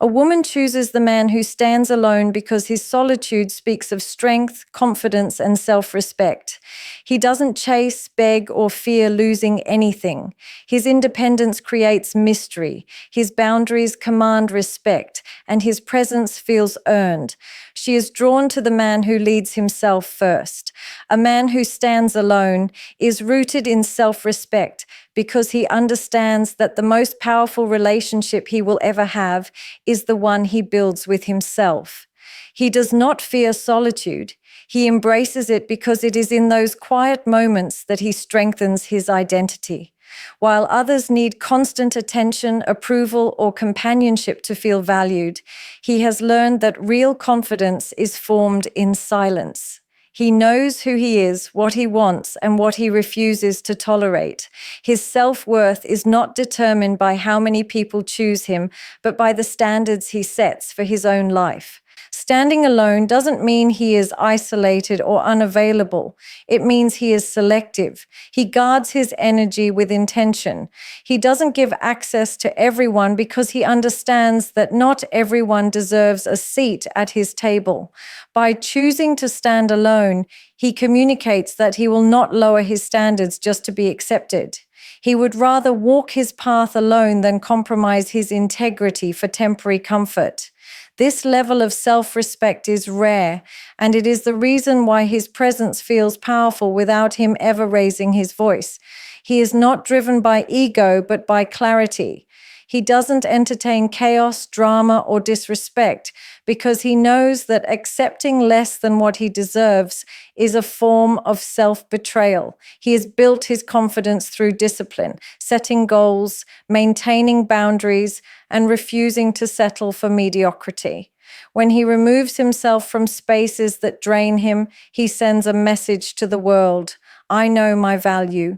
A woman chooses the man who stands alone because his solitude speaks of strength, confidence, and self-respect. He doesn't chase, beg, or fear losing anything. His independence creates mystery. His boundaries command respect, and his presence feels earned. She is drawn to the man who leads himself first. A man who stands alone is rooted in self-respect because he understands that the most powerful relationship he will ever have is the one he builds with himself. He does not fear solitude. He embraces it because it is in those quiet moments that he strengthens his identity. While others need constant attention, approval, or companionship to feel valued, he has learned that real confidence is formed in silence. He knows who he is, what he wants, and what he refuses to tolerate. His self-worth is not determined by how many people choose him, but by the standards he sets for his own life. Standing alone doesn't mean he is isolated or unavailable. It means he is selective. He guards his energy with intention. He doesn't give access to everyone because he understands that not everyone deserves a seat at his table. By choosing to stand alone, he communicates that he will not lower his standards just to be accepted. He would rather walk his path alone than compromise his integrity for temporary comfort. This level of self-respect is rare, and it is the reason why his presence feels powerful without him ever raising his voice. He is not driven by ego, but by clarity. He doesn't entertain chaos, drama, or disrespect because he knows that accepting less than what he deserves is a form of self-betrayal. He has built his confidence through discipline, setting goals, maintaining boundaries, and refusing to settle for mediocrity. When he removes himself from spaces that drain him, he sends a message to the world: I know my value.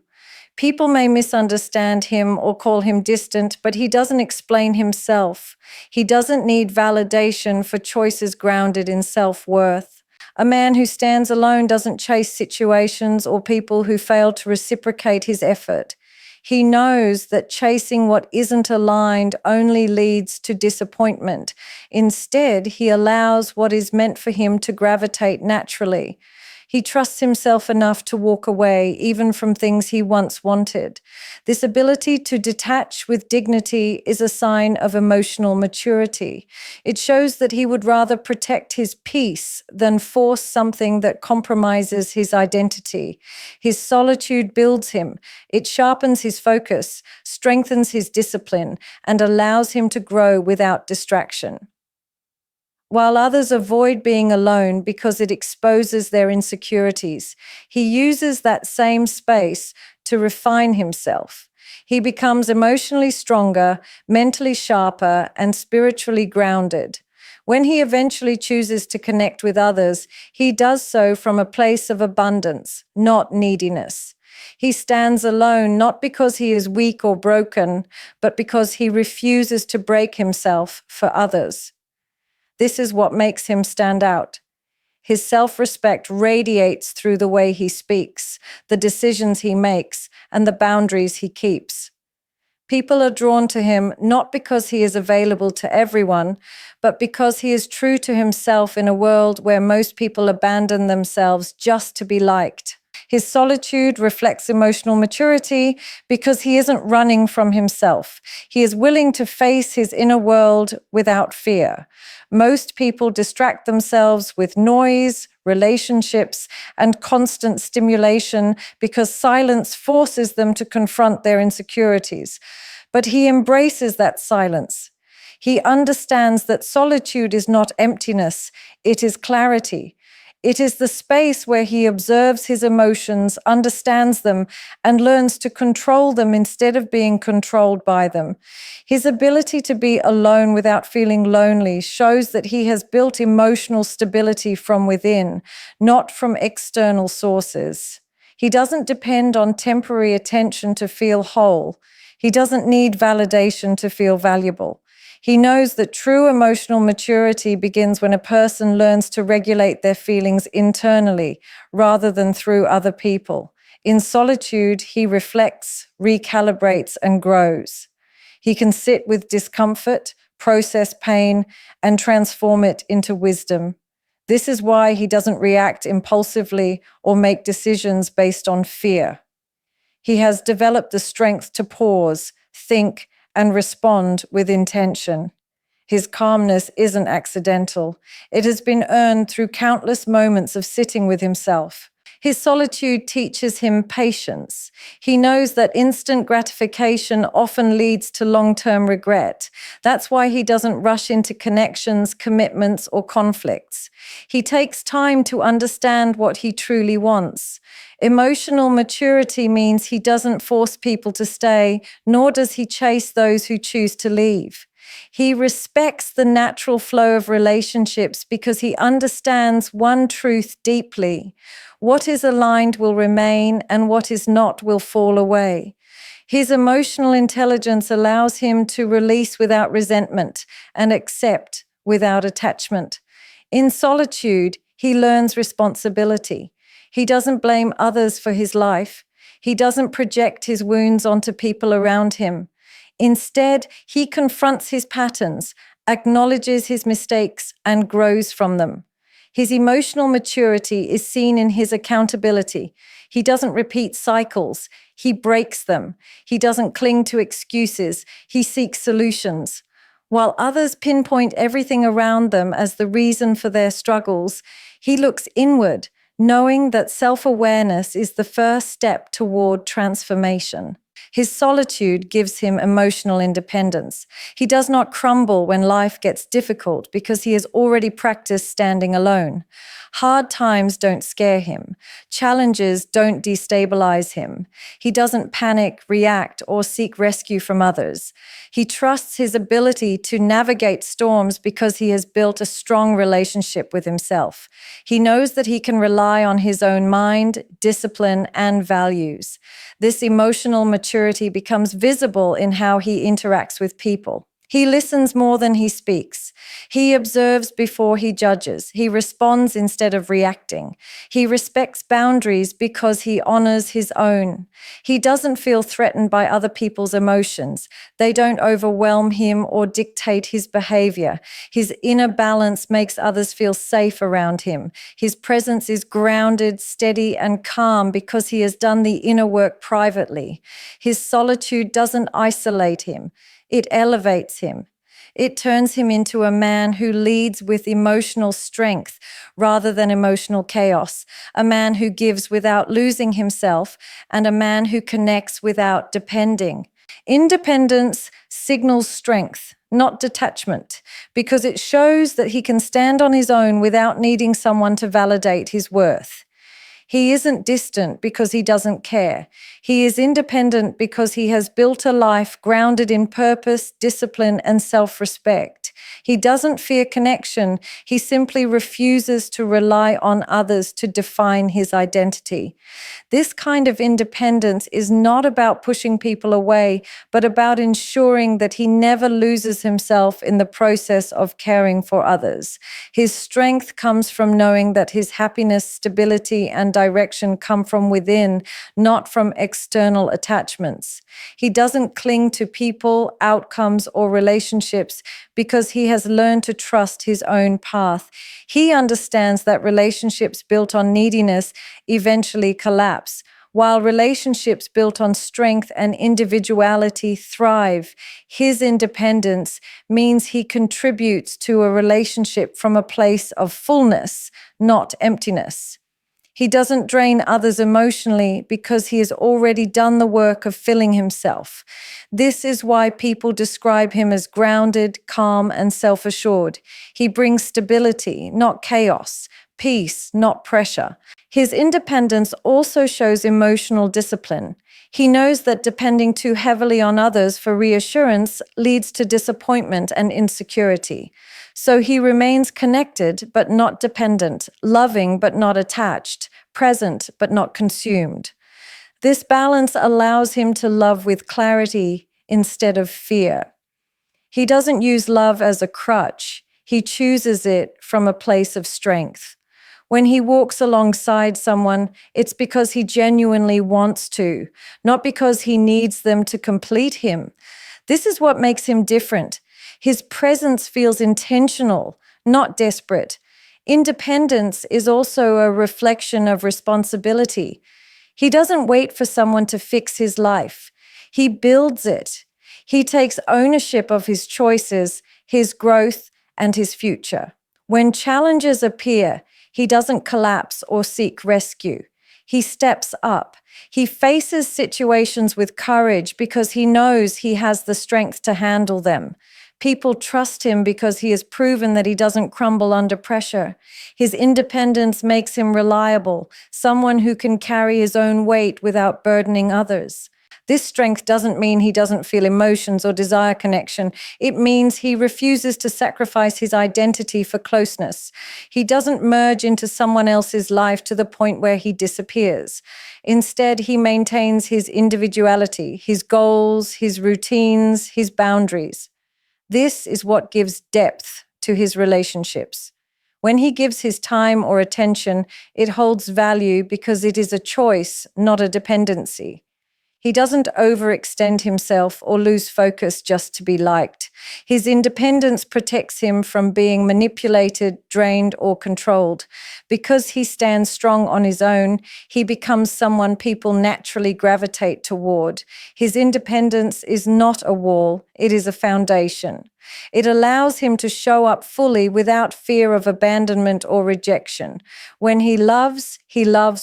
People may misunderstand him or call him distant, but he doesn't explain himself. He doesn't need validation for choices grounded in self-worth. A man who stands alone doesn't chase situations or people who fail to reciprocate his effort. He knows that chasing what isn't aligned only leads to disappointment. Instead, he allows what is meant for him to gravitate naturally. He trusts himself enough to walk away, even from things he once wanted. This ability to detach with dignity is a sign of emotional maturity. It shows that he would rather protect his peace than force something that compromises his identity. His solitude builds him. It sharpens his focus, strengthens his discipline, and allows him to grow without distraction. While others avoid being alone because it exposes their insecurities, he uses that same space to refine himself. He becomes emotionally stronger, mentally sharper, and spiritually grounded. When he eventually chooses to connect with others, he does so from a place of abundance, not neediness. He stands alone not because he is weak or broken, but because he refuses to break himself for others. This is what makes him stand out. His self-respect radiates through the way he speaks, the decisions he makes, and the boundaries he keeps. People are drawn to him not because he is available to everyone, but because he is true to himself in a world where most people abandon themselves just to be liked. His solitude reflects emotional maturity because he isn't running from himself. He is willing to face his inner world without fear. Most people distract themselves with noise, relationships, and constant stimulation because silence forces them to confront their insecurities. But he embraces that silence. He understands that solitude is not emptiness, it is clarity. It is the space where he observes his emotions, understands them, and learns to control them instead of being controlled by them. His ability to be alone without feeling lonely shows that he has built emotional stability from within, not from external sources. He doesn't depend on temporary attention to feel whole. He doesn't need validation to feel valuable. He knows that true emotional maturity begins when a person learns to regulate their feelings internally rather than through other people. In solitude, he reflects, recalibrates, and grows. He can sit with discomfort, process pain, and transform it into wisdom. This is why he doesn't react impulsively or make decisions based on fear. He has developed the strength to pause, think, and respond with intention. His calmness isn't accidental. It has been earned through countless moments of sitting with himself. His solitude teaches him patience. He knows that instant gratification often leads to long-term regret. That's why he doesn't rush into connections, commitments, or conflicts. He takes time to understand what he truly wants. Emotional maturity means he doesn't force people to stay, nor does he chase those who choose to leave. He respects the natural flow of relationships because he understands one truth deeply. What is aligned will remain, and what is not will fall away. His emotional intelligence allows him to release without resentment and accept without attachment. In solitude, he learns responsibility. He doesn't blame others for his life. He doesn't project his wounds onto people around him. Instead, he confronts his patterns, acknowledges his mistakes, and grows from them. His emotional maturity is seen in his accountability. He doesn't repeat cycles, he breaks them. He doesn't cling to excuses, he seeks solutions. While others pinpoint everything around them as the reason for their struggles, he looks inward, knowing that self-awareness is the first step toward transformation. His solitude gives him emotional independence. He does not crumble when life gets difficult because he has already practiced standing alone. Hard times don't scare him. Challenges don't destabilize him. He doesn't panic, react, or seek rescue from others. He trusts his ability to navigate storms because he has built a strong relationship with himself. He knows that he can rely on his own mind, discipline, and values. This emotional maturity becomes visible in how he interacts with people. He listens more than he speaks. He observes before he judges. He responds instead of reacting. He respects boundaries because he honors his own. He doesn't feel threatened by other people's emotions. They don't overwhelm him or dictate his behavior. His inner balance makes others feel safe around him. His presence is grounded, steady, and calm because he has done the inner work privately. His solitude doesn't isolate him. It elevates him. It turns him into a man who leads with emotional strength rather than emotional chaos, a man who gives without losing himself, and a man who connects without depending. Independence signals strength, not detachment, because it shows that he can stand on his own without needing someone to validate his worth. He isn't distant because he doesn't care. He is independent because he has built a life grounded in purpose, discipline, and self-respect. He doesn't fear connection. He simply refuses to rely on others to define his identity. This kind of independence is not about pushing people away, but about ensuring that he never loses himself in the process of caring for others. His strength comes from knowing that his happiness, stability, and direction come from within, not from external attachments. He doesn't cling to people, outcomes, or relationships because he has learned to trust his own path. He understands that relationships built on neediness eventually collapse, while relationships built on strength and individuality thrive. His independence means he contributes to a relationship from a place of fullness, not emptiness. He doesn't drain others emotionally because he has already done the work of filling himself. This is why people describe him as grounded, calm, and self-assured. He brings stability, not chaos, peace, not pressure. His independence also shows emotional discipline. He knows that depending too heavily on others for reassurance leads to disappointment and insecurity. So he remains connected but not dependent, loving but not attached, present but not consumed. This balance allows him to love with clarity instead of fear. He doesn't use love as a crutch. He chooses it from a place of strength. When he walks alongside someone, it's because he genuinely wants to, not because he needs them to complete him. This is what makes him different. His presence feels intentional, not desperate. Independence is also a reflection of responsibility. He doesn't wait for someone to fix his life. He builds it. He takes ownership of his choices, his growth, and his future. When challenges appear, he doesn't collapse or seek rescue. He steps up. He faces situations with courage because he knows he has the strength to handle them. People trust him because he has proven that he doesn't crumble under pressure. His independence makes him reliable, someone who can carry his own weight without burdening others. This strength doesn't mean he doesn't feel emotions or desire connection. It means he refuses to sacrifice his identity for closeness. He doesn't merge into someone else's life to the point where he disappears. Instead, he maintains his individuality, his goals, his routines, his boundaries. This is what gives depth to his relationships. When he gives his time or attention, it holds value because it is a choice, not a dependency. He doesn't overextend himself or lose focus just to be liked. His independence protects him from being manipulated, drained, or controlled. Because he stands strong on his own, he becomes someone people naturally gravitate toward. His independence is not a wall, it is a foundation. It allows him to show up fully without fear of abandonment or rejection. When he loves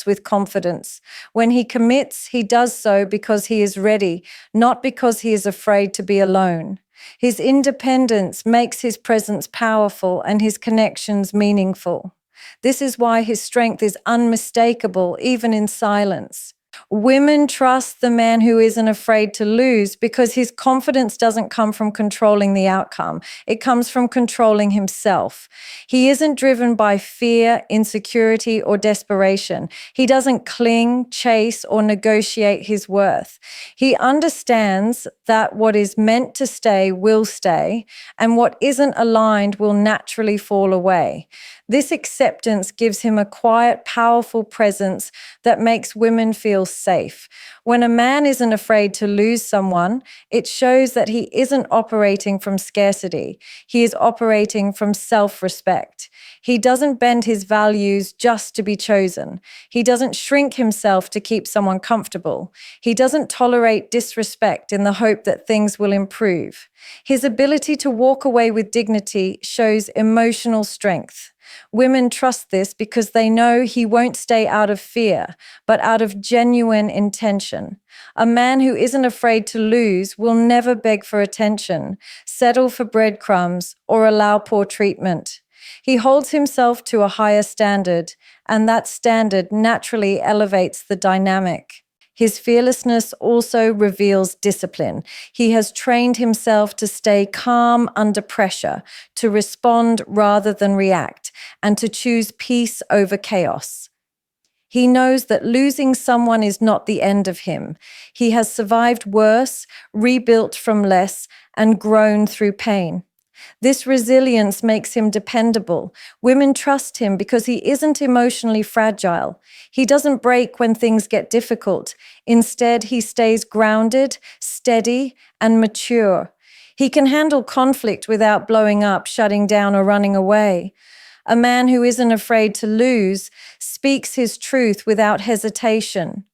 with confidence. When he commits, he does so because he is ready, not because he is afraid to be alone. His independence makes his presence powerful and his connections meaningful. This is why his strength is unmistakable, even in silence. Women trust the man who isn't afraid to lose because his confidence doesn't come from controlling the outcome. It comes from controlling himself. He isn't driven by fear, insecurity, or desperation. He doesn't cling, chase, or negotiate his worth. He understands that what is meant to stay will stay, and what isn't aligned will naturally fall away. This acceptance gives him a quiet, powerful presence that makes women feel safe. When a man isn't afraid to lose someone, it shows that he isn't operating from scarcity. He is operating from self-respect. He doesn't bend his values just to be chosen. He doesn't shrink himself to keep someone comfortable. He doesn't tolerate disrespect in the hope that things will improve. His ability to walk away with dignity shows emotional strength. Women trust this because they know he won't stay out of fear, but out of genuine intention. A man who isn't afraid to lose will never beg for attention, settle for breadcrumbs, or allow poor treatment. He holds himself to a higher standard, and that standard naturally elevates the dynamic. His fearlessness also reveals discipline. He has trained himself to stay calm under pressure, to respond rather than react, and to choose peace over chaos. He knows that losing someone is not the end of him. He has survived worse, rebuilt from less, and grown through pain. This resilience makes him dependable. Women trust him because he isn't emotionally fragile. He doesn't break when things get difficult. Instead, he stays grounded, steady, and mature. He can handle conflict without blowing up, shutting down, or running away. A man who isn't afraid to lose speaks his truth without hesitation.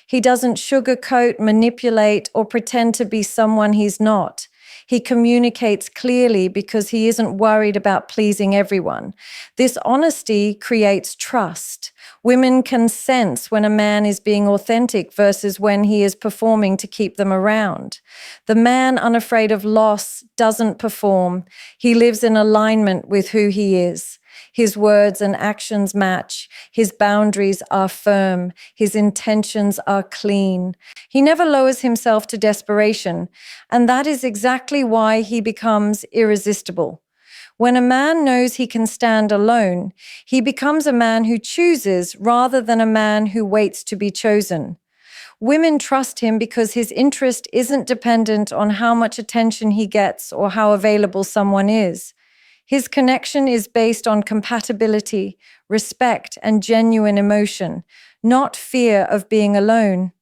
He doesn't sugarcoat, manipulate, or pretend to be someone he's not. He communicates clearly because he isn't worried about pleasing everyone. This honesty creates trust. Women can sense when a man is being authentic versus when he is performing to keep them around. The man unafraid of loss doesn't perform. He lives in alignment with who he is. His words and actions match. His boundaries are firm. His intentions are clean. He never lowers himself to desperation, and that is exactly why he becomes irresistible. When a man knows he can stand alone, he becomes a man who chooses rather than a man who waits to be chosen. Women trust him because his interest isn't dependent on how much attention he gets or how available someone is. His connection is based on compatibility, respect, and genuine emotion, not fear of being alone.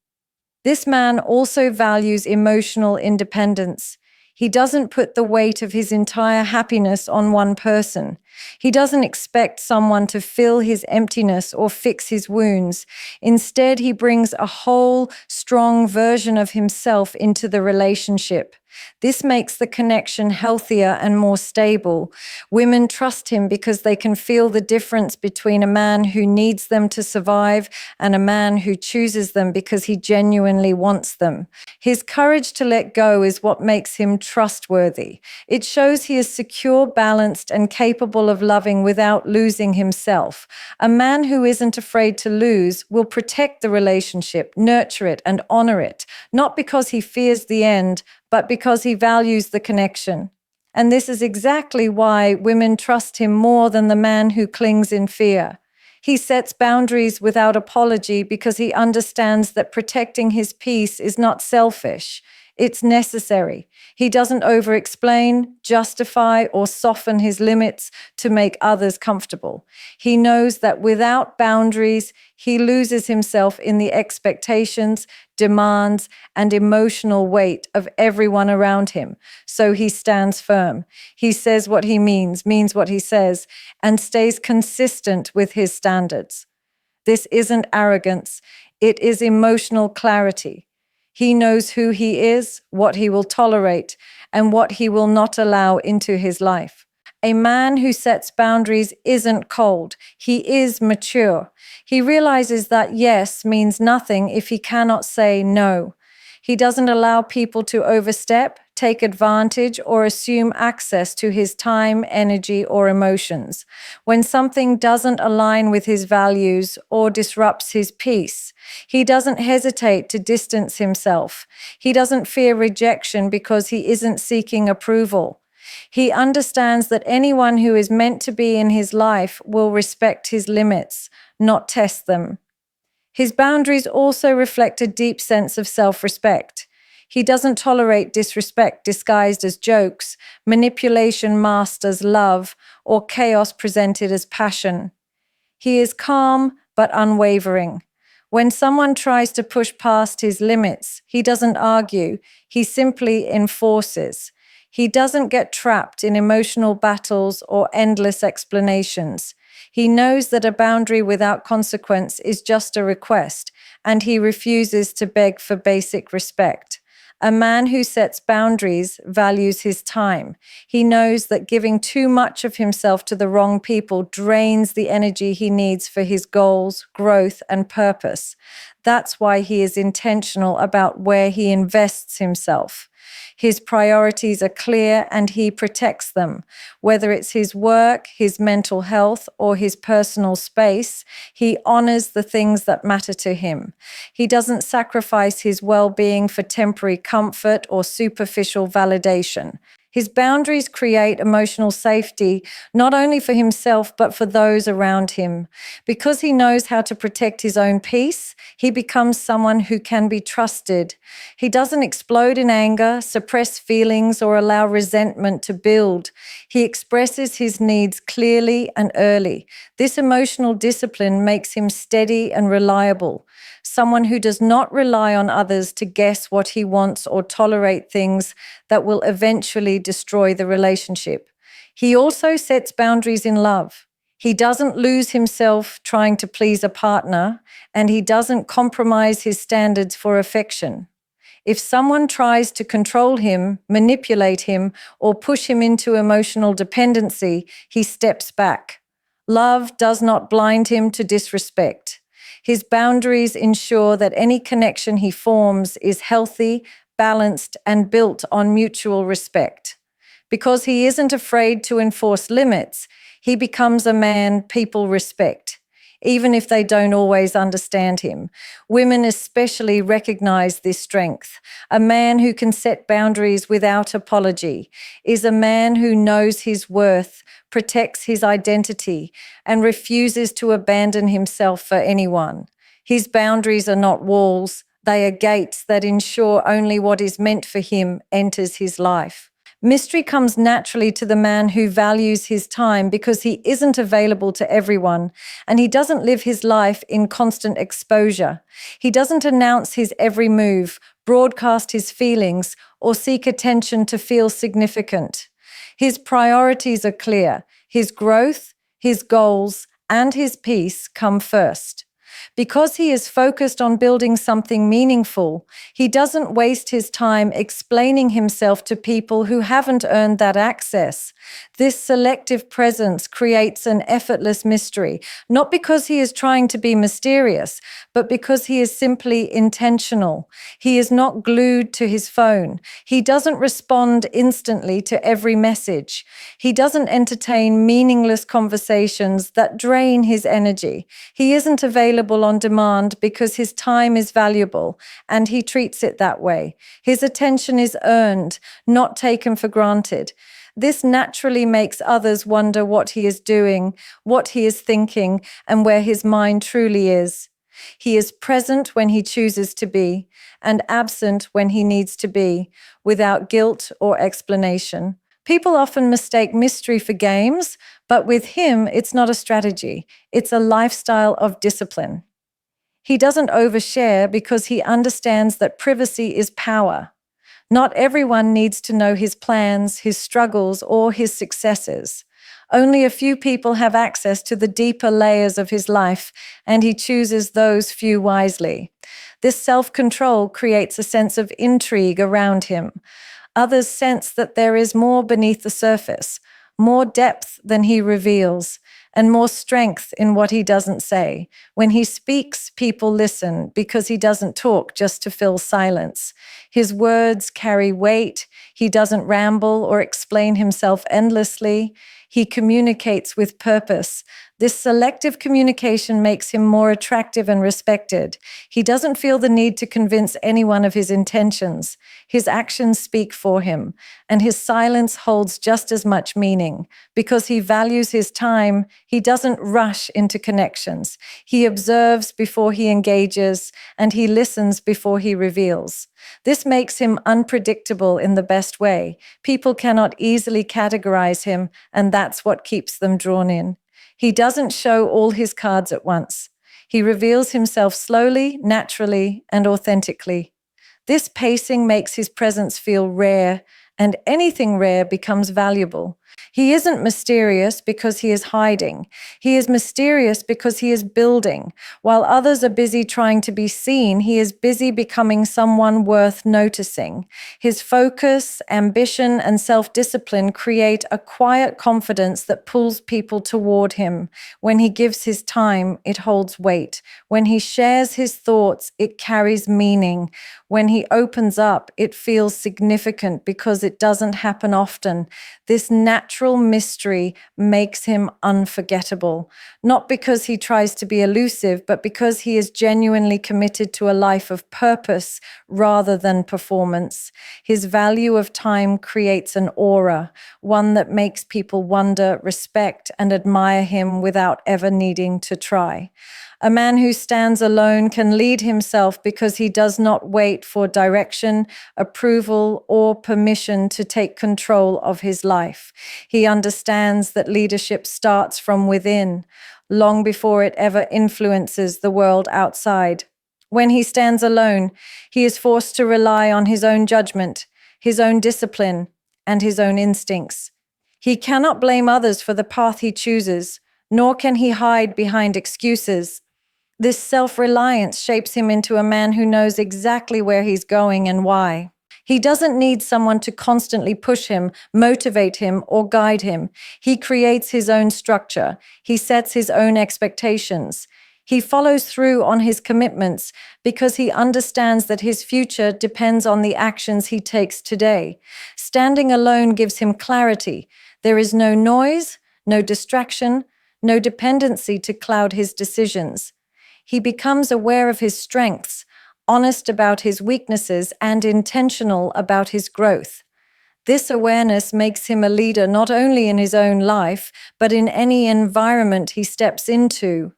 This man also values emotional independence. He doesn't put the weight of his entire happiness on one person. He doesn't expect someone to fill his emptiness or fix his wounds. Instead, he brings a whole, strong version of himself into the relationship. This makes the connection healthier and more stable. Women trust him because they can feel the difference between a man who needs them to survive and a man who chooses them because he genuinely wants them. His courage to let go is what makes him trustworthy. It shows he is secure, balanced, and capable of loving without losing himself. A man who isn't afraid to lose will protect the relationship, nurture it, and honor it, not because he fears the end, but because he values the connection. And this is exactly why women trust him more than the man who clings in fear. He sets boundaries without apology because he understands that protecting his peace is not selfish. It's necessary. He doesn't over-explain, justify, or soften his limits to make others comfortable. He knows that without boundaries, he loses himself in the expectations, demands, and emotional weight of everyone around him. So he stands firm. He says what he means what he says, and stays consistent with his standards. This isn't arrogance. It is emotional clarity. He knows who he is, what he will tolerate, and what he will not allow into his life. A man who sets boundaries isn't cold. He is mature. He realizes that yes means nothing if he cannot say no. He doesn't allow people to overstep, take advantage, or assume access to his time, energy, or emotions. When something doesn't align with his values or disrupts his peace, he doesn't hesitate to distance himself. He doesn't fear rejection because he isn't seeking approval. He understands that anyone who is meant to be in his life will respect his limits, not test them. His boundaries also reflect a deep sense of self-respect. He doesn't tolerate disrespect disguised as jokes, manipulation masked as love, or chaos presented as passion. He is calm but unwavering. When someone tries to push past his limits, he doesn't argue, he simply enforces. He doesn't get trapped in emotional battles or endless explanations. He knows that a boundary without consequence is just a request, and he refuses to beg for basic respect. A man who sets boundaries values his time. He knows that giving too much of himself to the wrong people drains the energy he needs for his goals, growth, and purpose. That's why he is intentional about where he invests himself. His priorities are clear and he protects them. Whether it's his work, his mental health, or his personal space, he honors the things that matter to him. He doesn't sacrifice his well-being for temporary comfort or superficial validation. His boundaries create emotional safety, not only for himself, but for those around him. Because he knows how to protect his own peace, he becomes someone who can be trusted. He doesn't explode in anger, suppress feelings, or allow resentment to build. He expresses his needs clearly and early. This emotional discipline makes him steady and reliable. Someone who does not rely on others to guess what he wants or tolerate things that will eventually destroy the relationship. He also sets boundaries in love. He doesn't lose himself trying to please a partner, and he doesn't compromise his standards for affection. If someone tries to control him, manipulate him, or push him into emotional dependency, he steps back. Love does not blind him to disrespect. His boundaries ensure that any connection he forms is healthy, balanced, and built on mutual respect. Because he isn't afraid to enforce limits, he becomes a man people respect, even if they don't always understand him. Women especially recognize this strength. A man who can set boundaries without apology is a man who knows his worth, protects his identity, and refuses to abandon himself for anyone. His boundaries are not walls, they are gates that ensure only what is meant for him enters his life. Mystery comes naturally to the man who values his time because he isn't available to everyone, and he doesn't live his life in constant exposure. He doesn't announce his every move, broadcast his feelings, or seek attention to feel significant. His priorities are clear. His growth, his goals, and his peace come first. Because he is focused on building something meaningful, he doesn't waste his time explaining himself to people who haven't earned that access. This selective presence creates an effortless mystery, not because he is trying to be mysterious, but because he is simply intentional. He is not glued to his phone. He doesn't respond instantly to every message. He doesn't entertain meaningless conversations that drain his energy. He isn't available on demand because his time is valuable, and he treats it that way. His attention is earned, not taken for granted. This naturally makes others wonder what he is doing, what he is thinking, and where his mind truly is. He is present when he chooses to be, and absent when he needs to be, without guilt or explanation. People often mistake mystery for games, but with him, it's not a strategy. It's a lifestyle of discipline. He doesn't overshare because he understands that privacy is power. Not everyone needs to know his plans, his struggles, or his successes. Only a few people have access to the deeper layers of his life, and he chooses those few wisely. This self-control creates a sense of intrigue around him. Others sense that there is more beneath the surface, more depth than he reveals, and more strength in what he doesn't say. When he speaks, people listen because he doesn't talk just to fill silence. His words carry weight. He doesn't ramble or explain himself endlessly. He communicates with purpose. This selective communication makes him more attractive and respected. He doesn't feel the need to convince anyone of his intentions. His actions speak for him, and his silence holds just as much meaning. Because he values his time, he doesn't rush into connections. He observes before he engages, and he listens before he reveals. This makes him unpredictable in the best way. People cannot easily categorize him, and that's what keeps them drawn in. He doesn't show all his cards at once. He reveals himself slowly, naturally, and authentically. This pacing makes his presence feel rare, and anything rare becomes valuable. He isn't mysterious because he is hiding. He is mysterious because he is building. While others are busy trying to be seen, he is busy becoming someone worth noticing. His focus, ambition, and self-discipline create a quiet confidence that pulls people toward him. When he gives his time, it holds weight. When he shares his thoughts, it carries meaning. When he opens up, it feels significant because it doesn't happen often. This natural mystery makes him unforgettable, not because he tries to be elusive, but because he is genuinely committed to a life of purpose rather than performance. His value of time creates an aura, one that makes people wonder, respect, and admire him without ever needing to try. A man who stands alone can lead himself because he does not wait for direction, approval, or permission to take control of his life. He understands that leadership starts from within, long before it ever influences the world outside. When he stands alone, he is forced to rely on his own judgment, his own discipline, and his own instincts. He cannot blame others for the path he chooses, nor can he hide behind excuses. This self-reliance shapes him into a man who knows exactly where he's going and why. He doesn't need someone to constantly push him, motivate him, or guide him. He creates his own structure. He sets his own expectations. He follows through on his commitments because he understands that his future depends on the actions he takes today. Standing alone gives him clarity. There is no noise, no distraction, no dependency to cloud his decisions. He becomes aware of his strengths, honest about his weaknesses, and intentional about his growth. This awareness makes him a leader not only in his own life, but in any environment he steps into.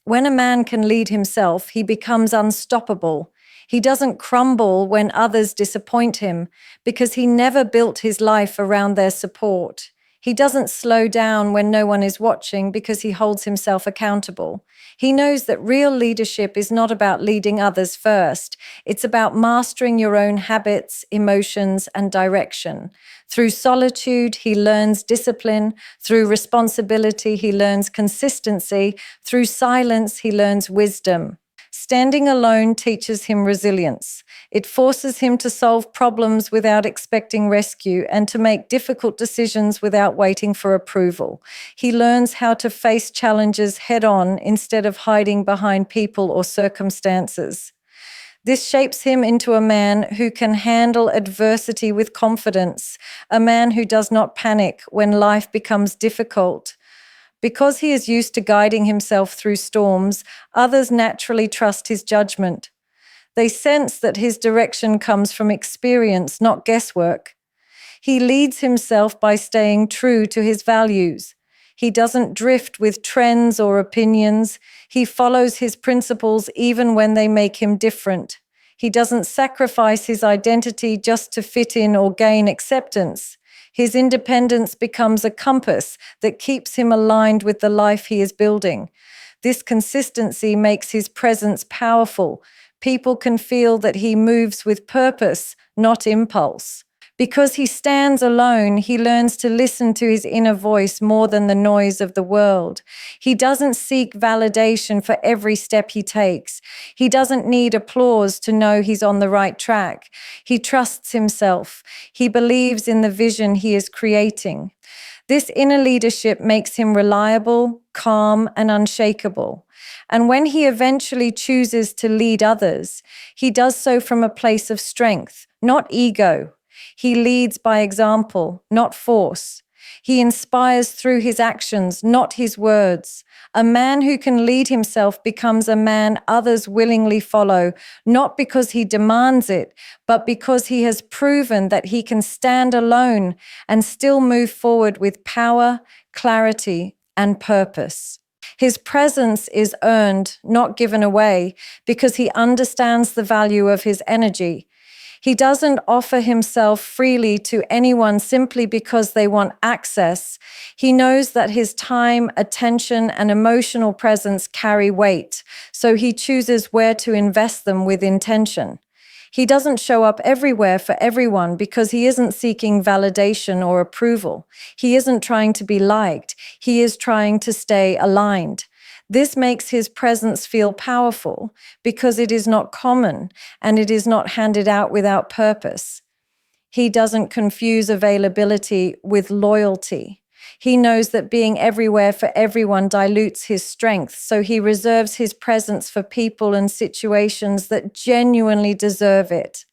When a man can lead himself, he becomes unstoppable. He doesn't crumble when others disappoint him because he never built his life around their support. He doesn't slow down when no one is watching because he holds himself accountable. He knows that real leadership is not about leading others first. It's about mastering your own habits, emotions, and direction. Through solitude, he learns discipline. Through responsibility, he learns consistency. Through silence, he learns wisdom. Standing alone teaches him resilience. It forces him to solve problems without expecting rescue and to make difficult decisions without waiting for approval. He learns how to face challenges head-on instead of hiding behind people or circumstances. This shapes him into a man who can handle adversity with confidence, a man who does not panic when life becomes difficult. Because he is used to guiding himself through storms, others naturally trust his judgment. They sense that his direction comes from experience, not guesswork. He leads himself by staying true to his values. He doesn't drift with trends or opinions. He follows his principles even when they make him different. He doesn't sacrifice his identity just to fit in or gain acceptance. His independence becomes a compass that keeps him aligned with the life he is building. This consistency makes his presence powerful. People can feel that he moves with purpose, not impulse. Because he stands alone, he learns to listen to his inner voice more than the noise of the world. He doesn't seek validation for every step he takes. He doesn't need applause to know he's on the right track. He trusts himself. He believes in the vision he is creating. This inner leadership makes him reliable, calm, and unshakable. And when he eventually chooses to lead others, he does so from a place of strength, not ego. He leads by example, not force. He inspires through his actions, not his words. A man who can lead himself becomes a man others willingly follow, not because he demands it, but because he has proven that he can stand alone and still move forward with power, clarity, and purpose. His presence is earned, not given away, because he understands the value of his energy. He doesn't offer himself freely to anyone simply because they want access. He knows that his time, attention, and emotional presence carry weight, so he chooses where to invest them with intention. He doesn't show up everywhere for everyone because he isn't seeking validation or approval. He isn't trying to be liked. He is trying to stay aligned. This makes his presence feel powerful because it is not common and it is not handed out without purpose. He doesn't confuse availability with loyalty. He knows that being everywhere for everyone dilutes his strength, so he reserves his presence for people and situations that genuinely deserve it.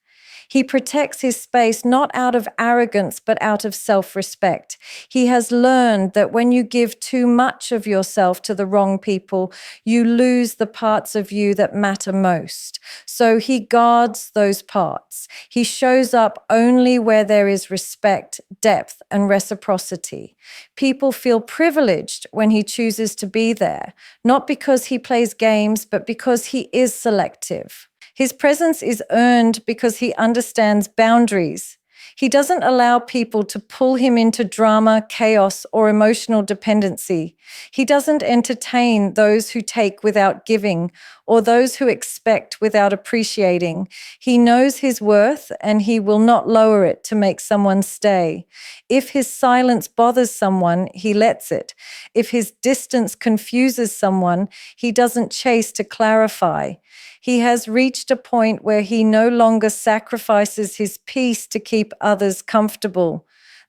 He protects his space not out of arrogance, but out of self-respect. He has learned that when you give too much of yourself to the wrong people, you lose the parts of you that matter most. So he guards those parts. He shows up only where there is respect, depth, and reciprocity. People feel privileged when he chooses to be there, not because he plays games, but because he is selective. His presence is earned because he understands boundaries. He doesn't allow people to pull him into drama, chaos, or emotional dependency. He doesn't entertain those who take without giving or those who expect without appreciating. He knows his worth and he will not lower it to make someone stay. If his silence bothers someone, he lets it. If his distance confuses someone, he doesn't chase to clarify. He has reached a point where he no longer sacrifices his peace to keep others comfortable.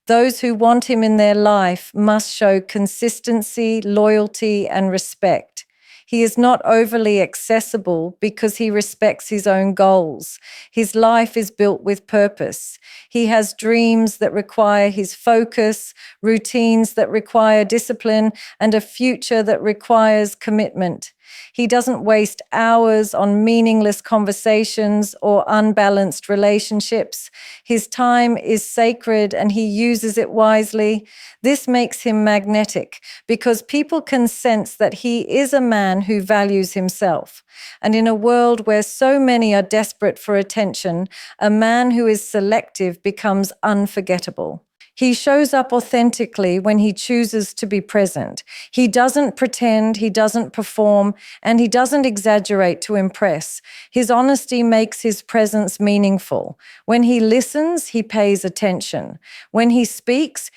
Those who want him in their life must show consistency, loyalty, and respect. He is not overly accessible because he respects his own goals. His life is built with purpose. He has dreams that require his focus, routines that require discipline, and a future that requires commitment. He doesn't waste hours on meaningless conversations or unbalanced relationships. His time is sacred and he uses it wisely. This makes him magnetic because people can sense that he is a man who values himself. And in a world where so many are desperate for attention, a man who is selective becomes unforgettable. He shows up authentically when he chooses to be present. He doesn't pretend, he doesn't perform, and he doesn't exaggerate to impress. His honesty makes his presence meaningful. When he listens, he pays attention. When he speaks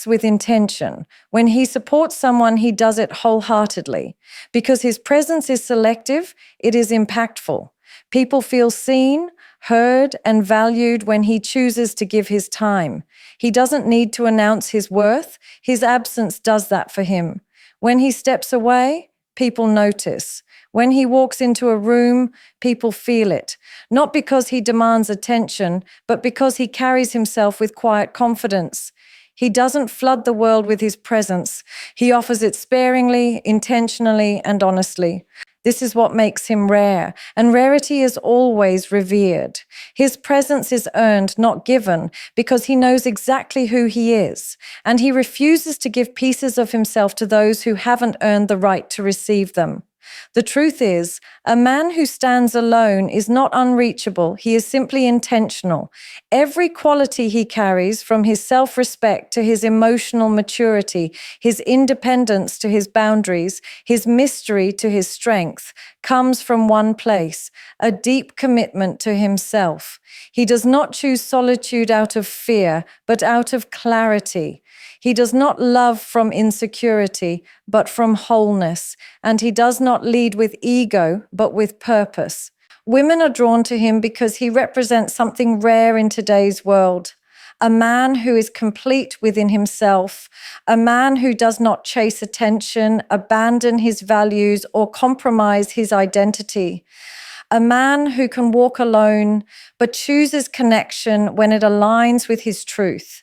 with intention. When he supports someone, he does it wholeheartedly. Because his presence is selective, it is impactful. People feel seen, heard, and valued when he chooses to give his time. He doesn't need to announce his worth. His absence does that for him. When he steps away, people notice. When he walks into a room, people feel it. Not because he demands attention, but because he carries himself with quiet confidence. He doesn't flood the world with his presence. He offers it sparingly, intentionally, and honestly. This is what makes him rare, and rarity is always revered. His presence is earned, not given, because he knows exactly who he is, and he refuses to give pieces of himself to those who haven't earned the right to receive them. The truth is, a man who stands alone is not unreachable, he is simply intentional. Every quality he carries, from his self-respect to his emotional maturity, his independence to his boundaries, his mystery to his strength, comes from one place, a deep commitment to himself. He does not choose solitude out of fear, but out of clarity. He does not love from insecurity, but from wholeness, and he does not lead with ego, but with purpose. Women are drawn to him because he represents something rare in today's world. A man who is complete within himself, a man who does not chase attention, abandon his values, or compromise his identity. A man who can walk alone, but chooses connection when it aligns with his truth.